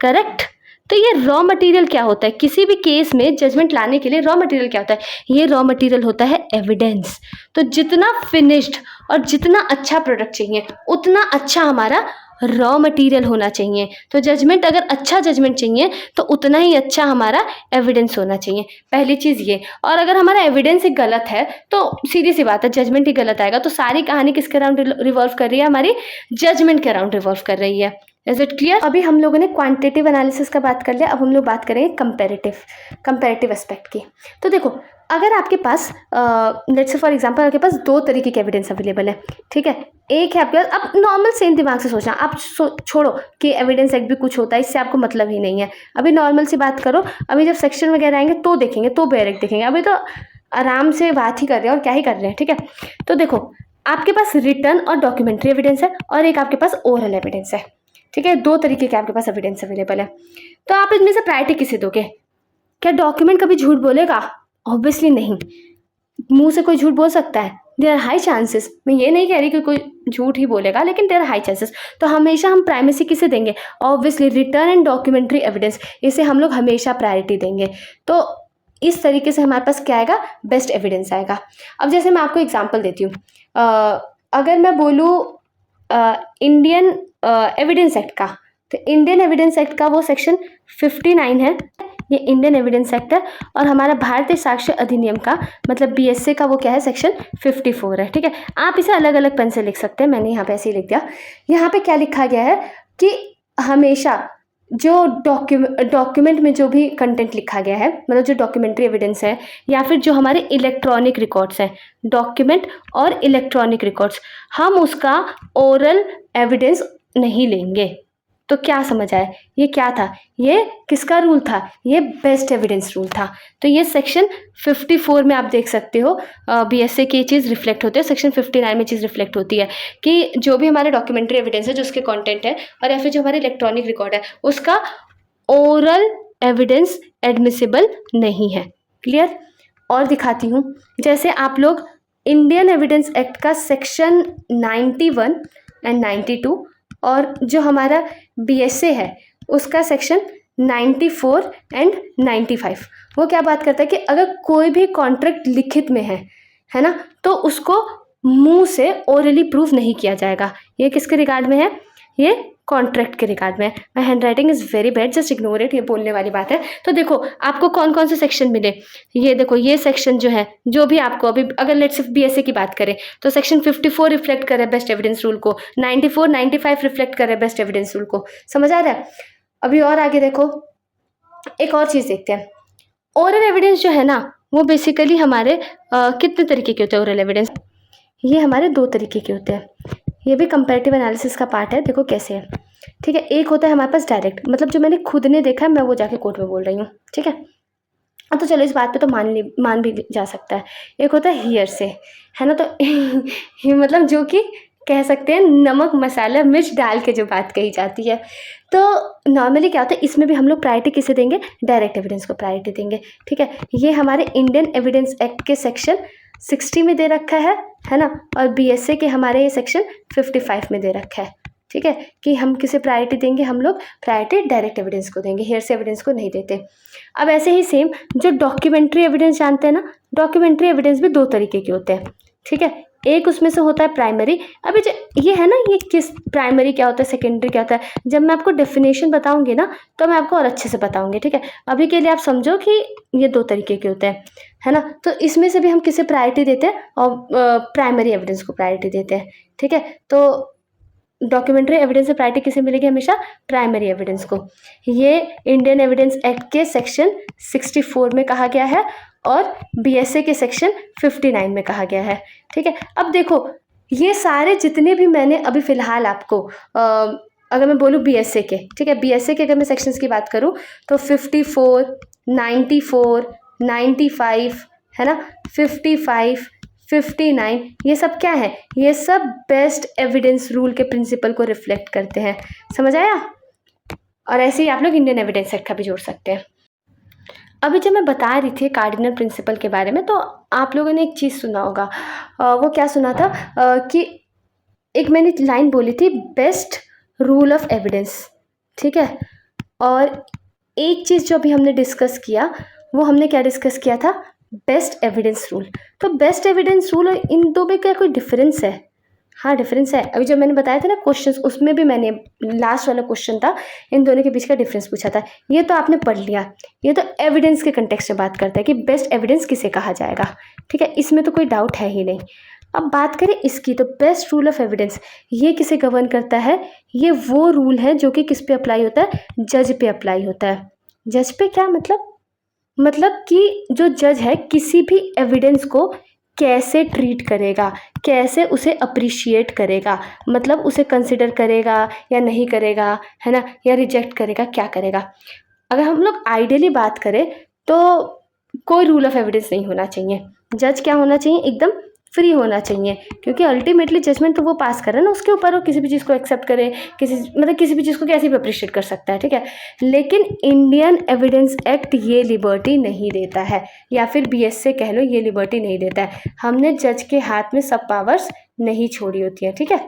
Speaker 1: करेक्ट। तो ये रॉ मटेरियल क्या होता है, किसी भी केस में जजमेंट लाने के लिए रॉ मटेरियल क्या होता है, ये रॉ मटेरियल होता है एविडेंस। तो जितना फिनिश्ड और जितना अच्छा प्रोडक्ट चाहिए, उतना अच्छा हमारा रॉ मटेरियल होना चाहिए। तो जजमेंट, अगर अच्छा जजमेंट चाहिए तो उतना ही अच्छा हमारा एविडेंस होना चाहिए, पहली चीज़ ये। और अगर हमारा एविडेंस ही गलत है तो सीधी सी बात है, जजमेंट ही गलत आएगा। तो सारी कहानी किसके अराउंड रिवॉल्व कर रही है, हमारी जजमेंट के अराउंड रिवॉल्व कर रही है, इज इट क्लियर? अभी हम लोगों ने क्वांटिटेटिव एनालिसिस का बात कर लिया, अब हम लोग बात करेंगे कंपैरेटिव एस्पेक्ट की। तो देखो, अगर आपके पास लेट्स से फॉर एग्जांपल आपके पास दो तरीके के एविडेंस अवेलेबल है, ठीक है। एक है आपके पास, अब नॉर्मल सेम दिमाग से सोचना, आप छोड़ो कि एविडेंस एक्ट भी कुछ होता है, इससे आपको मतलब ही नहीं है। अभी नॉर्मल सी बात करो, अभी जब सेक्शन वगैरह आएंगे तो देखेंगे, तो बेयर एक्ट देखेंगे, अभी तो आराम से बात ही कर रहे हैं और क्या ही कर रहे हैं, ठीक है। तो देखो, आपके पास रिटर्न और डॉक्यूमेंट्री एविडेंस है और एक आपके पास ओरल एविडेंस है, ठीक है। दो तरीके के आपके पास एविडेंस अवेलेबल है। तो आप इनमें से प्रायोरिटी किसे दोगे? क्या डॉक्यूमेंट कभी झूठ बोलेगा? ऑब्वियसली नहीं। मुंह से कोई झूठ बोल सकता है? There are high chances. मैं ये नहीं कह रही कि कोई झूठ ही बोलेगा, लेकिन देयर आर हाई चांसेस। तो हमेशा हम प्राइमेसी किसे देंगे? Obviously return and documentary evidence, इसे हम लोग हमेशा प्रायोरिटी देंगे। तो इस तरीके से हमारे पास क्या आएगा? बेस्ट एविडेंस आएगा। अब जैसे मैं आपको एग्जांपल देती हूँ, अगर मैं बोलूँ इंडियन एविडेंस एक्ट का, तो इंडियन एविडेंस एक्ट का वो सेक्शन 59 है, ये इंडियन एविडेंस एक्ट है। और हमारा भारतीय साक्ष्य अधिनियम का मतलब बीएसए का वो क्या है? सेक्शन 54 है, ठीक है। आप इसे अलग अलग पेन से लिख सकते हैं, मैंने यहाँ पे ऐसे ही लिख दिया। यहाँ पे क्या लिखा गया है कि हमेशा जो डॉक्यूमेंट में जो भी कंटेंट लिखा गया है, मतलब जो डॉक्यूमेंट्री एविडेंस है या फिर जो हमारे इलेक्ट्रॉनिक रिकॉर्ड्स हैं, डॉक्यूमेंट और इलेक्ट्रॉनिक रिकॉर्ड्स, हम उसका ओरल एविडेंस नहीं लेंगे। तो क्या समझ आया? ये क्या था? ये किसका रूल था? ये बेस्ट एविडेंस रूल था। तो ये सेक्शन 54 में आप देख सकते हो बीएसए की चीज़ रिफ्लेक्ट होती है, सेक्शन 59 में चीज़ रिफ्लेक्ट होती है कि जो भी हमारे डॉक्यूमेंट्री एविडेंस है, जो उसके कंटेंट है, और या फिर जो हमारे इलेक्ट्रॉनिक रिकॉर्ड है, उसका ओरल एविडेंस एडमिसिबल नहीं है। क्लियर? और दिखाती हूँ, जैसे आप लोग इंडियन एविडेंस एक्ट का सेक्शन 91 एंड 92 और जो हमारा बीएसए है उसका सेक्शन 94 एंड 95, वो क्या बात करता है कि अगर कोई भी कॉन्ट्रैक्ट लिखित में है ना, तो उसको मुंह से ओरली प्रूफ नहीं किया जाएगा। ये किसके रिगार्ड में है? ये कॉन्ट्रैक्ट के रिगार्ड में। My hand writing is very bad, just ignore it, ये बोलने वाली बात है। तो देखो, आपको कौन कौन से सेक्शन मिले, ये देखो, ये सेक्शन जो है, जो भी आपको अभी अगर लेट्स सिर्फ बीएसए की बात करें तो सेक्शन 54 रिफ्लेक्ट करे बेस्ट एविडेंस रूल को, 94 95 रिफ्लेक्ट करे बेस्ट एविडेंस रूल को। समझ आ रहा है? अभी और आगे देखो, एक और चीज़ देखते हैं। ओरल एविडेंस जो है ना, वो बेसिकली हमारे कितने तरीके के होते हैं ओरल एविडेंस? ये हमारे दो तरीके के होते हैं। ये भी कंपैरेटिव एनालिसिस का पार्ट है, देखो कैसे है, ठीक है। एक होता है हमारे पास डायरेक्ट, मतलब जो मैंने खुद ने देखा है, मैं वो जाके कोर्ट में बोल रही हूँ, ठीक है। अब तो चलो इस बात पे तो मान भी जा सकता है। एक होता है हियर से, है ना, तो मतलब जो कि कह सकते हैं नमक मसाला मिर्च डाल के जो बात कही जाती है। तो नॉर्मली क्या होता है, इसमें भी हम लोग प्रायोरिटी किसे देंगे? डायरेक्ट एविडेंस को प्रायोरिटी देंगे, ठीक है। ये हमारे इंडियन एविडेंस एक्ट के सेक्शन 60 में दे रखा है ना, और बीएसए के हमारे ये सेक्शन 55 में दे रखा है, ठीक है, कि हम किसे प्रायोरिटी देंगे? हम लोग प्रायोरिटी डायरेक्ट एविडेंस को देंगे, हेयर से एविडेंस को नहीं देते। अब ऐसे ही सेम जो डॉक्यूमेंट्री एविडेंस जानते हैं ना, डॉक्यूमेंट्री एविडेंस भी दो तरीके के होते हैं, ठीक है। एक उसमें से होता है प्राइमरी। अभी जो ये है ना, ये किस प्राइमरी क्या होता है, सेकेंडरी क्या होता है, जब मैं आपको डेफिनेशन बताऊंगी ना तो मैं आपको और अच्छे से बताऊंगी, ठीक है। अभी के लिए आप समझो कि ये दो तरीके के होते हैं, है ना। तो इसमें से भी हम किसे प्रायोरिटी देते हैं? और प्राइमरी एविडेंस को प्रायोरिटी देते हैं, ठीक है। तो डॉक्यूमेंट्री एविडेंस से प्रायोरिटी किसे मिलेगी? हमेशा प्राइमरी एविडेंस को। ये इंडियन एविडेंस एक्ट के सेक्शन 64 में कहा गया है और बीएसए के सेक्शन 59 में कहा गया है, ठीक है। अब देखो, ये सारे जितने भी मैंने अभी फ़िलहाल आपको अगर मैं बोलूँ बीएसए के, ठीक है, बीएसए के अगर मैं सेक्शंस की बात करूँ तो 54, 94, 95, है ना, 55, 59, ये सब क्या है? ये सब बेस्ट एविडेंस रूल के प्रिंसिपल को रिफ्लेक्ट करते हैं। समझ आया? और ऐसे ही आप लोग इंडियन एविडेंस एक्ट का भी जोड़ सकते हैं। अभी जब मैं बता रही थी कार्डिनल प्रिंसिपल के बारे में, तो आप लोगों ने एक चीज़ सुना होगा, वो क्या सुना था कि एक मैंने लाइन बोली थी, बेस्ट रूल ऑफ एविडेंस, ठीक है। और एक चीज़ जो अभी हमने डिस्कस किया, वो हमने क्या डिस्कस किया था? Best evidence rule. तो बेस्ट एविडेंस रूल और इन दो में क्या कोई डिफरेंस है? हाँ, डिफरेंस है। अभी जो मैंने बताया था ना क्वेश्चंस, उसमें भी मैंने लास्ट वाला क्वेश्चन था, इन दोनों के बीच का डिफरेंस पूछा था। ये तो आपने पढ़ लिया, ये तो एविडेंस के कंटेक्स्ट में बात करता है कि बेस्ट एविडेंस किसे कहा जाएगा, ठीक है, इसमें तो कोई डाउट है ही नहीं। अब बात करें इसकी, तो बेस्ट रूल ऑफ एविडेंस ये किसे गवर्न करता है? ये वो रूल है जो कि किस पे अप्लाई होता है? जज पे अप्लाई होता है। जज पे क्या मतलब कि जो जज है किसी भी एविडेंस को कैसे ट्रीट करेगा, कैसे उसे अप्रिशिएट करेगा, मतलब उसे कंसिडर करेगा या नहीं करेगा, है ना, या रिजेक्ट करेगा, क्या करेगा। अगर हम लोग आइडियली बात करें तो कोई रूल ऑफ एविडेंस नहीं होना चाहिए। जज क्या होना चाहिए? एकदम फ्री होना चाहिए, क्योंकि अल्टीमेटली जजमेंट तो वो पास करे ना, उसके ऊपर वो किसी भी चीज़ को एक्सेप्ट करे, किसी भी चीज़ को कैसे भी अप्रिशिएट कर सकता है, ठीक है। लेकिन इंडियन एविडेंस एक्ट ये लिबर्टी नहीं देता है, या फिर बीएस से कह लो, ये लिबर्टी नहीं देता है। हमने जज के हाथ में सब पावर्स नहीं छोड़ी होती है, ठीक है।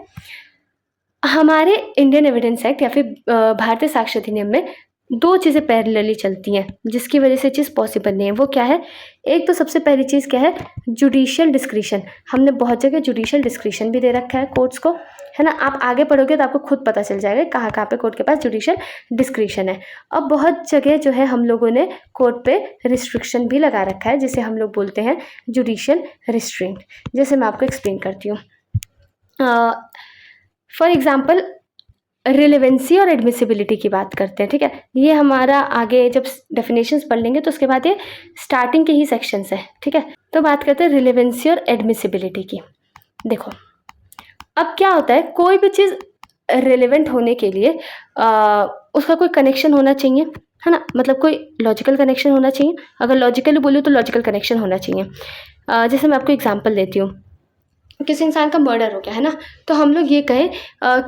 Speaker 1: हमारे इंडियन एविडेंस एक्ट या फिर भारतीय साक्ष्य अधिनियम में दो चीज़ें पैरेलली चलती हैं जिसकी वजह से चीज़ पॉसिबल नहीं है। वो क्या है? एक तो सबसे पहली चीज़ क्या है? Judicial discretion. हमने बहुत जगह जुडिशियल डिस्क्रिशन भी दे रखा है कोर्ट्स को, है ना। आप आगे पढ़ोगे तो आपको खुद पता चल जाएगा कहाँ कहाँ पे कोर्ट के पास जुडिशियल डिस्क्रिशन है। अब बहुत जगह जो है हम लोगों ने कोर्ट पे रिस्ट्रिक्शन भी लगा रखा है, जिसे हम लोग बोलते हैं जुडिशियल रिस्ट्रेंट। जैसे मैं आपको एक्सप्लेन करती हूँ। फॉर एग्जाम्पल रिलेवेंसी और एडमिसिबिलिटी की बात करते हैं, ठीक है। ये हमारा आगे जब डेफिनेशंस पढ़ लेंगे तो उसके बाद ये स्टार्टिंग के ही सेक्शंस है, ठीक है। तो बात करते हैं रिलेवेंसी और एडमिसिबिलिटी की। देखो अब क्या होता है, कोई भी चीज़ रिलेवेंट होने के लिए उसका कोई कनेक्शन होना चाहिए, है ना, मतलब कोई लॉजिकल कनेक्शन होना चाहिए। अगर लॉजिकली बोलूँ तो लॉजिकल कनेक्शन होना चाहिए। जैसे मैं आपको एग्जाम्पल देती हूँ, किसी इंसान का मर्डर हो गया, है ना, तो हम लोग ये कहें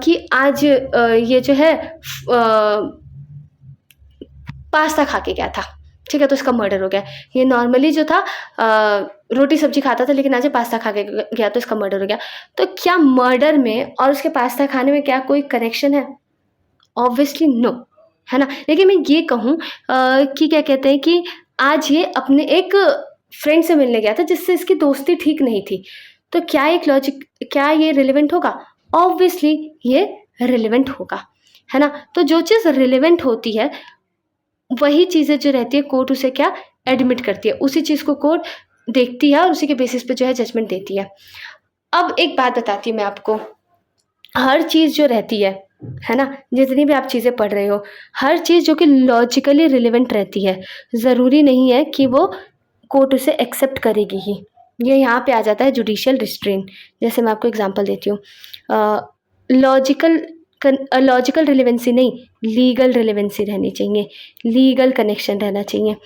Speaker 1: कि आज ये जो है पास्ता खा के गया था, ठीक है, तो इसका मर्डर हो गया। ये नॉर्मली जो था रोटी सब्जी खाता था, लेकिन आज ये पास्ता खा के गया तो इसका मर्डर हो गया। तो क्या मर्डर में और उसके पास्ता खाने में क्या कोई कनेक्शन है? ऑब्वियसली नो, है ना। लेकिन मैं ये कहूँ कि क्या कहते हैं कि आज ये अपने एक फ्रेंड से मिलने गया था जिससे इसकी दोस्ती ठीक नहीं थी, तो क्या ये रिलेवेंट होगा? ऑब्वियसली ये रिलेवेंट होगा, है ना। तो जो चीज़ रिलेवेंट होती है वही चीज़ें जो रहती है कोर्ट उसे क्या एडमिट करती है, उसी चीज़ को कोर्ट देखती है और उसी के बेसिस पे जो है जजमेंट देती है। अब एक बात बताती हूँ मैं आपको, हर चीज़ जो रहती है ना, जितनी भी आप चीज़ें पढ़ रहे हो, हर चीज़ जो कि लॉजिकली रिलेवेंट रहती है, ज़रूरी नहीं है कि वो कोर्ट उसे एक्सेप्ट करेगी ही। ये यहाँ पे आ जाता है जुडिशियल रिस्ट्रेंट। जैसे मैं आपको एग्जांपल देती हूँ, लॉजिकल रिलेवेंसी नहीं, लीगल रिलेवेंसी रहनी चाहिए, लीगल कनेक्शन रहना चाहिए।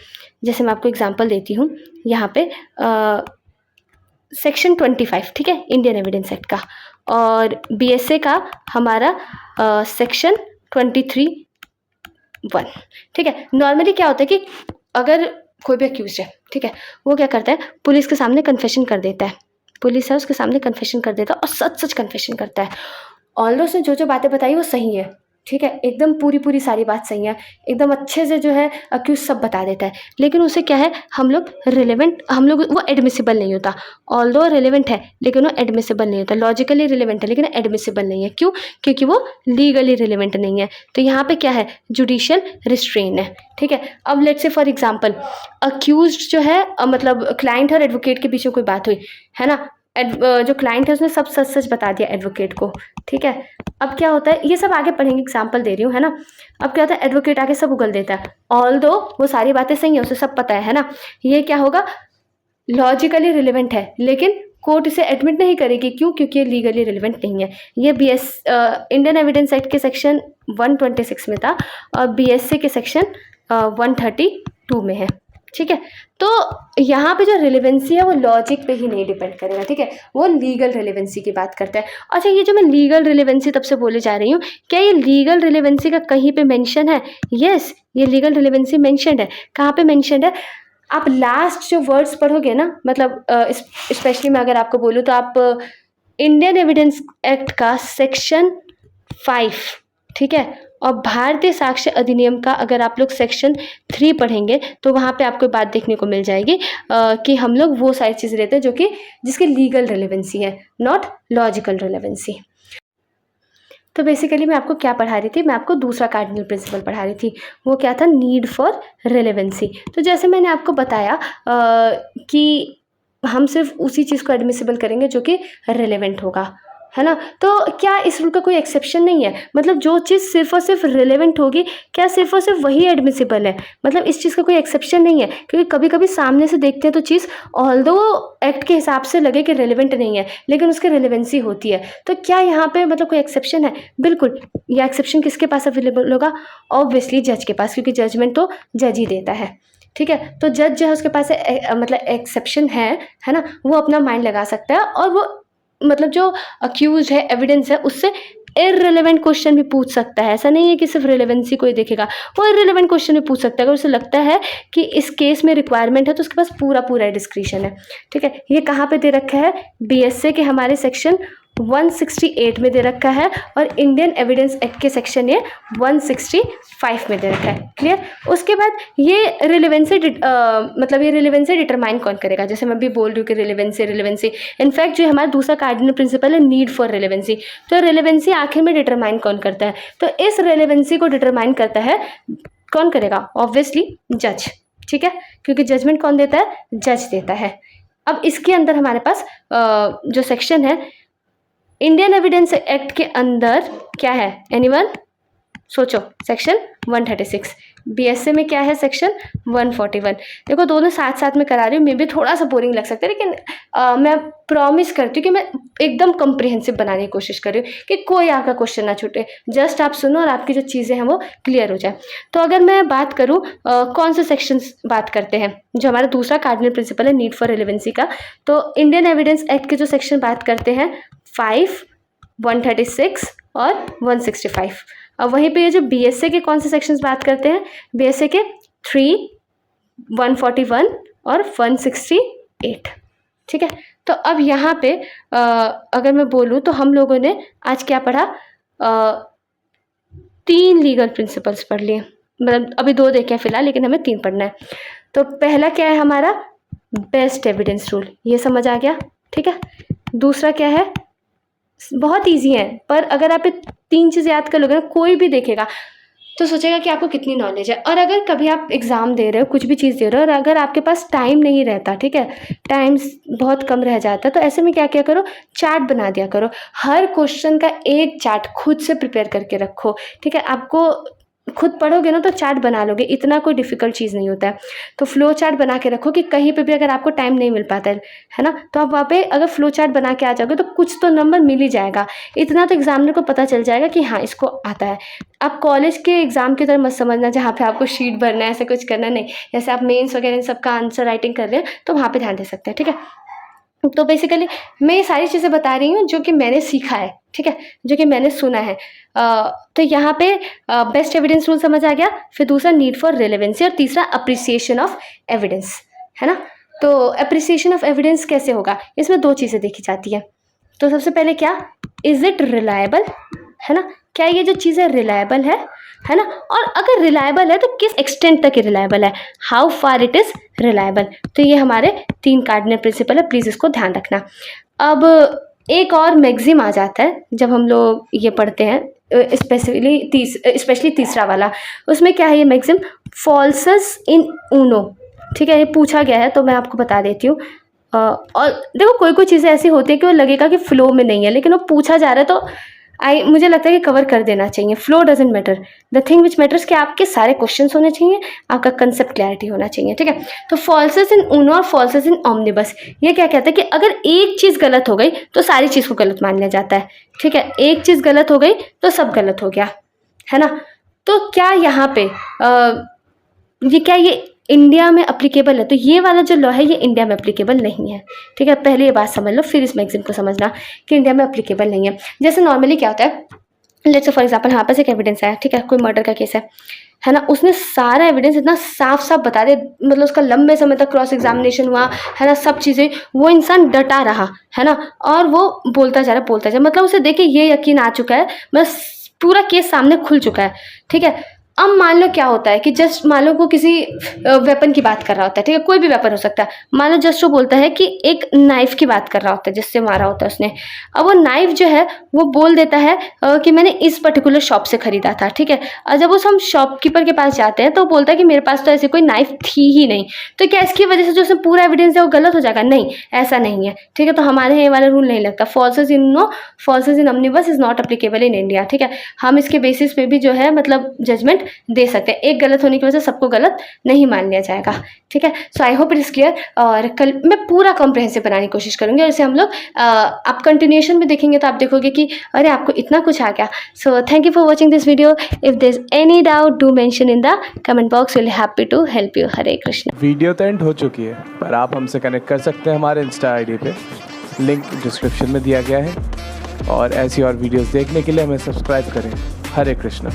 Speaker 1: जैसे मैं आपको एग्जांपल देती हूँ यहाँ पे सेक्शन 25, ठीक है, इंडियन एविडेंस एक्ट का, और बीएसए का हमारा सेक्शन 23(1), ठीक है। नॉर्मली क्या होता है कि अगर कोई भी अक्यूज है, ठीक है, वो क्या करता है, पुलिस के सामने कन्फेशन कर देता है, पुलिस है उसके सामने कन्फेशन कर देता है और सच कन्फेशन करता है। ऑल्दो उसने जो बातें बताई वो सही है, ठीक है, एकदम पूरी सारी बात सही है, एकदम अच्छे से जो है अक्यूज सब बता देता है, लेकिन उसे क्या है, हम लोग वो एडमिसिबल नहीं होता। ऑल्दो रिलेवेंट है लेकिन वो एडमिसिबल नहीं होता। लॉजिकली रिलेवेंट है लेकिन एडमिसिबल नहीं है। क्यों? क्योंकि वो लीगली रिलेवेंट नहीं है। तो यहाँ पे क्या है, जुडिशियल रिस्ट्रेन है, ठीक है। अब let's say for example accused जो है मतलब क्लाइंट और एडवोकेट के बीच में कोई बात हुई, है ना, जो क्लाइंट है उसने सब सच बता दिया एडवोकेट को, ठीक है। अब क्या होता है, ये सब आगे पढ़ेंगे, एग्जाम्पल दे रही हूँ, है ना। अब क्या होता है, एडवोकेट आगे सब उगल देता है, ऑल्दो वो सारी बातें सही है, उसे सब पता है ना। ये क्या होगा, लॉजिकली रिलेवेंट है लेकिन कोर्ट इसे एडमिट नहीं करेगी। क्यों? क्योंकि ये लीगली रिलेवेंट नहीं है। ये इंडियन एविडेंस एक्ट के सेक्शन 126 में था और बीएसए के सेक्शन 132 में है, ठीक है। तो यहाँ पे जो रिलेवेंसी है वो लॉजिक पे ही नहीं डिपेंड करेगा, ठीक है, वो लीगल रिलेवेंसी की बात करता है। अच्छा, ये जो मैं लीगल रिलेवेंसी तब से बोले जा रही हूँ, क्या ये लीगल रिलेवेंसी का कहीं पे मेंशन है? यस, ये लीगल रिलेवेंसी मेंशन्ड है। कहाँ पे मेंशन्ड है? आप लास्ट जो वर्ड्स पढ़ोगे ना, मतलब स्पेशली मैं अगर आपको बोलूँ तो आप इंडियन एविडेंस एक्ट का सेक्शन 5, ठीक है, और भारतीय साक्ष्य अधिनियम का अगर आप लोग सेक्शन 3 पढ़ेंगे तो वहाँ पे आपको बात देखने को मिल जाएगी कि हम लोग वो सारी चीज़ें लेते हैं जो कि जिसकी लीगल रिलेवेंसी है, नॉट लॉजिकल रिलेवेंसी। तो बेसिकली मैं आपको क्या पढ़ा रही थी, मैं आपको दूसरा कार्डिनल प्रिंसिपल पढ़ा रही थी। वो क्या था, नीड फॉर रिलेवेंसी। तो जैसे मैंने आपको बताया कि हम सिर्फ उसी चीज़ को एडमिसिबल करेंगे जो कि रिलेवेंट होगा, है ना। तो क्या इस रूल का कोई एक्सेप्शन नहीं है? मतलब जो चीज़ सिर्फ और सिर्फ रिलेवेंट होगी, क्या सिर्फ और सिर्फ वही एडमिसिबल है? मतलब इस चीज़ का कोई एक्सेप्शन नहीं है, क्योंकि कभी कभी सामने से देखते हैं तो चीज़ ऑल्दो एक्ट के हिसाब से लगे कि रिलेवेंट नहीं है, लेकिन उसकी रिलेवेंसी होती है। तो क्या यहाँ पे मतलब कोई एक्सेप्शन है? बिल्कुल। यह एक्सेप्शन किसके पास अवेलेबल होगा? ऑब्वियसली जज के पास, क्योंकि जजमेंट तो जज ही देता है, ठीक है। तो जज जो है उसके पास मतलब एक्सेप्शन है ना, वो अपना माइंड लगा सकता है और वो मतलब जो अक्यूज है, एविडेंस है, उससे इररिलेवेंट क्वेश्चन भी पूछ सकता है। ऐसा नहीं है कि सिर्फ रिलेवेंसी को ही देखेगा, वो इररिलेवेंट क्वेश्चन भी पूछ सकता है अगर उसे लगता है कि इस केस में रिक्वायरमेंट है, तो उसके पास पूरा पूरा डिस्क्रिशन है, ठीक है। ये कहाँ पे दे रखा है? बीएसए के हमारे सेक्शन 168 में दे रखा है और इंडियन एविडेंस एक्ट के सेक्शन ये 165 में दे रखा है। क्लियर? उसके बाद ये रिलेवेंसी मतलब ये रिलेवेंसी डिटरमाइन कौन करेगा? जैसे मैं भी बोल रही हूँ कि रिलेवेंसी इनफैक्ट जो हमारा दूसरा कार्डिनल प्रिंसिपल है, नीड फॉर रिलेवेंसी। तो रिलेवेंसी आखिर में डिटरमाइन कौन करता है? तो इस रिलेवेंसी को डिटरमाइन करता है कौन करेगा? ऑब्वियसली जज, ठीक है, क्योंकि जजमेंट कौन देता है? जज देता है। अब इसके अंदर हमारे पास जो सेक्शन है इंडियन एविडेंस एक्ट के अंदर क्या है? एनीवन सोचो। सेक्शन 136। बीएसए में क्या है? सेक्शन 141। देखो दोनों साथ साथ में करा रही हूँ, मे भी थोड़ा सा बोरिंग लग सकता है, लेकिन मैं प्रॉमिस करती हूँ कि मैं एकदम कम्प्रिहेंसिव बनाने की कोशिश कर रही हूँ कि कोई आपका क्वेश्चन ना छूटे। जस्ट आप सुनो और आपकी जो चीज़ें हैं वो क्लियर हो जाए। तो अगर मैं बात करूँ कौन से सेक्शन बात करते हैं, जो हमारा दूसरा कार्डिनल प्रिंसिपल है नीड फॉर रिलेवेंसी का, तो इंडियन एविडेंस एक्ट के जो सेक्शन बात करते हैं 5, 136 और 165। अब वहीं पे ये जो बीएसए के कौन से सेक्शंस बात करते हैं? बीएसए के 3, 141 और 168, ठीक है। तो अब यहाँ पे अगर मैं बोलूँ तो हम लोगों ने आज क्या पढ़ा? 3 लीगल प्रिंसिपल्स पढ़ लिए, मतलब अभी 2 देखे हैं फिलहाल, लेकिन हमें 3 पढ़ना है। तो पहला क्या है हमारा? बेस्ट एविडेंस रूल, ये समझ आ गया, ठीक है। दूसरा क्या है? बहुत इजी है, पर अगर आप ये 3 चीज़ याद कर लोगे ना, कोई भी देखेगा तो सोचेगा कि आपको कितनी नॉलेज है। और अगर कभी आप एग्ज़ाम दे रहे हो, कुछ भी चीज़ दे रहे हो, और अगर आपके पास टाइम नहीं रहता, ठीक है, टाइम बहुत कम रह जाता है, तो ऐसे में क्या क्या करो? चार्ट बना दिया करो। हर क्वेश्चन का एक चार्ट खुद से प्रिपेयर करके रखो, ठीक है। आपको खुद पढ़ोगे ना तो चार्ट बना लोगे, इतना कोई डिफ़िकल्ट चीज़ नहीं होता है। तो फ्लो चार्ट बना के रखो कि कहीं पे भी अगर आपको टाइम नहीं मिल पाता है ना, तो आप वहाँ पे अगर फ्लो चार्ट बना के आ जाओगे तो कुछ तो नंबर मिल ही जाएगा। इतना तो एग्जामिनर को पता चल जाएगा कि हाँ इसको आता है। आप कॉलेज के एग्ज़ाम की तरह मत समझना जहाँ पे आपको शीट भरना है, ऐसा कुछ करना नहीं। जैसे आप मेंस वगैरह इन सबका आंसर राइटिंग कर रहे हैं तो वहाँ पे ध्यान दे सकते हैं, ठीक है। तो बेसिकली मैं ये सारी चीज़ें बता रही हूँ जो कि मैंने सीखा है, ठीक है, जो कि मैंने सुना है। तो यहाँ पे बेस्ट एविडेंस रूल समझ आ गया, फिर दूसरा नीड फॉर रिलेवेंसी और तीसरा अप्रिसिएशन ऑफ एविडेंस, है ना। तो अप्रिसिएशन ऑफ एविडेंस कैसे होगा? इसमें 2 चीज़ें देखी जाती है। तो सबसे पहले क्या? इज इट रिलायबल, है ना, क्या ये जो चीज़ है रिलायबल है ना। और अगर रिलायबल है तो किस एक्सटेंट तक रिलायबल है, how far it is reliable. तो ये हमारे 3 कार्डिनल प्रिंसिपल है, प्लीज़ इसको ध्यान रखना। अब एक और मैक्सिम आ जाता है जब हम लोग ये पढ़ते हैं, स्पेशली तीसरा वाला। उसमें क्या है ये मैक्सिम? फॉल्सस इन ऊनो, ठीक है, ये पूछा गया है तो मैं आपको बता देती हूँ। और देखो कोई चीज़ें ऐसी होती है कि वो लगेगा कि फ्लो में नहीं है, लेकिन वो पूछा जा रहा है तो मुझे लगता है कि कवर कर देना चाहिए। Flow doesn't matter, the thing which matters कि आपके सारे क्वेश्चंस होने चाहिए, आपका कंसेप्ट क्लैरिटी होना चाहिए, ठीक है। तो फॉल्सेस इन ऊनो और फॉल्सेस इन ऑमनिबस, ये क्या कहता है कि अगर एक चीज़ गलत हो गई तो सारी चीज़ को गलत मान लिया जाता है, ठीक है। एक चीज़ गलत हो गई तो सब गलत हो गया, है ना। तो क्या यहाँ पे ये इंडिया में अप्लीकेबल है? तो ये वाला जो लॉ है ये इंडिया में अप्लीकेबल नहीं है, ठीक है। पहले ये बात समझ लो, फिर इस मैक्सिम को समझना कि इंडिया में अप्लीकेबल नहीं है। जैसे नॉर्मली क्या होता है, लेट्स से फॉर एग्जांपल हमारे पास एक एविडेंस है, ठीक है, कोई मर्डर का केस है ना, उसने सारा एविडेंस इतना साफ साफ बता दिया, मतलब उसका लंबे समय तक क्रॉस एग्जामिनेशन हुआ, है ना, सब चीज़ें, वो इंसान डटा रहा, है ना, और वो बोलता जा रहा, मतलब उसे देख के ये यकीन आ चुका है, बस पूरा केस सामने खुल चुका है, ठीक है। अब मान लो क्या होता है कि जस्ट मान लो वो किसी वेपन की बात कर रहा होता है, ठीक है, कोई भी वेपन हो सकता है। मान लो जस्ट वो बोलता है कि एक नाइफ की बात कर रहा होता है जिससे मारा होता है उसने। अब वो नाइफ जो है वो बोल देता है कि मैंने इस पर्टिकुलर शॉप से खरीदा था, ठीक है। और जब उस हम शॉपकीपर के पास जाते हैं तो वो बोलता है कि मेरे पास तो ऐसी कोई नाइफ थी ही नहीं। तो क्या इसकी वजह से जो उसमें पूरा एविडेंस है वो गलत हो जाएगा? नहीं, ऐसा नहीं है, ठीक है। तो हमारे ये वाला रूल नहीं लगता। Falsies in omnibus is not applicable in India, ठीक है। हम इसके बेसिस पे भी जो है मतलब जजमेंट दे सकते हैं। एक गलत होने की वजह से सबको गलत नहीं मान लिया जाएगा, ठीक है। So I hope it is clear. और कल मैं पूरा कॉम्प्रिहेंसिव बनाने की कोशिश करूँगी और इसे हम लोग आप कंटिन्यूएशन में देखेंगे तो आप देखोगे कि अरे आपको इतना कुछ आ गया। So thank you for watching this video. If there is any doubt do mention in the comment box, will happy to help you. Hare Krishna.
Speaker 2: Video तो एंड हो चुकी है, पर आप हमसे कनेक्ट कर सकते हैं हमारे इंस्टा आईडी पे, लिंक डिस्क्रिप्शन में दिया गया है। और ऐसी और वीडियोस देखने के लिए हमें सब्सक्राइब करें। हरे कृष्ण।